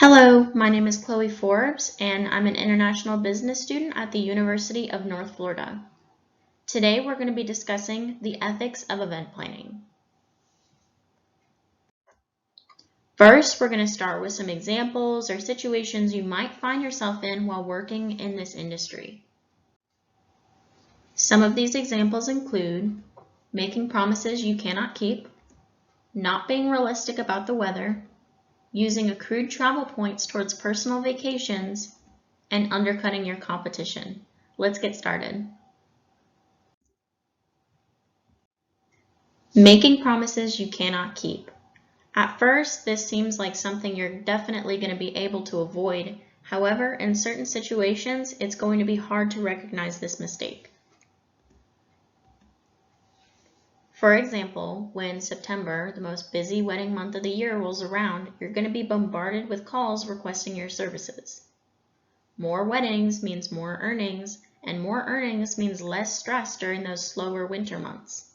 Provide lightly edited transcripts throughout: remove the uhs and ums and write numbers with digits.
Hello, my name is Chloe Forbes, and I'm an international business student at the University of North Florida. Today, we're going to be discussing the ethics of event planning. First, we're going to start with some examples or situations you might find yourself in while working in this industry. Some of these examples include making promises you cannot keep, not being realistic about the weather, using accrued travel points towards personal vacations, and undercutting your competition. Let's get started. Making promises you cannot keep. At first, this seems like something you're definitely going to be able to avoid. However, in certain situations, it's going to be hard to recognize this mistake. For example, when September, the most busy wedding month of the year, rolls around, you're going to be bombarded with calls requesting your services. More weddings means more earnings, and more earnings means less stress during those slower winter months.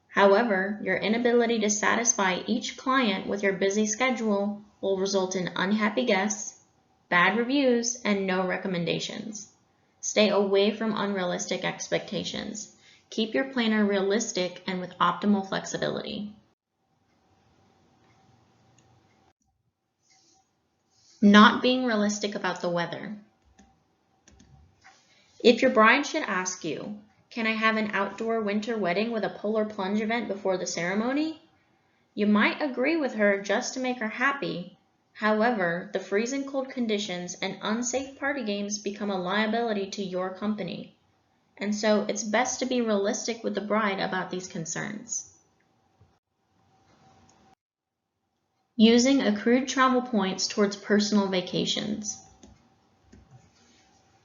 However, your inability to satisfy each client with your busy schedule will result in unhappy guests, bad reviews, and no recommendations. Stay away from unrealistic expectations. Keep your planner realistic and with optimal flexibility. Not being realistic about the weather. If your bride should ask you, "Can I have an outdoor winter wedding with a polar plunge event before the ceremony?" you might agree with her just to make her happy. However, the freezing cold conditions and unsafe party games become a liability to your company. And so it's best to be realistic with the bride about these concerns. Using accrued travel points towards personal vacations.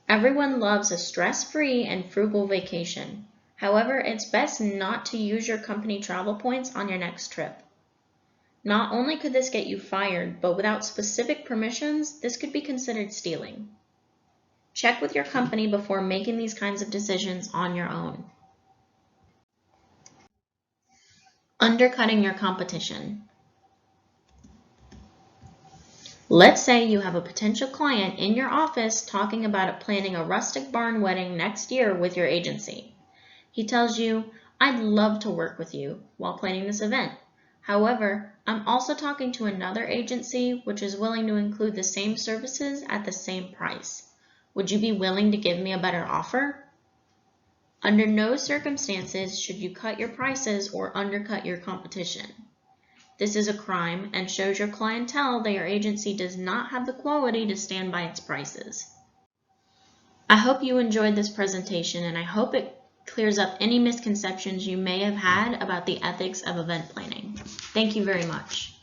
Everyone loves a stress-free and frugal vacation. However, it's best not to use your company travel points on your next trip. Not only could this get you fired, but without specific permissions, this could be considered stealing. Check with your company before making these kinds of decisions on your own. Undercutting your competition. Let's say you have a potential client in your office talking about planning a rustic barn wedding next year with your agency. He tells you, "I'd love to work with you while planning this event. However, I'm also talking to another agency which is willing to include the same services at the same price. Would you be willing to give me a better offer?" Under no circumstances should you cut your prices or undercut your competition. This is a crime and shows your clientele that your agency does not have the quality to stand by its prices. I hope you enjoyed this presentation, and I hope it clears up any misconceptions you may have had about the ethics of event planning. Thank you very much.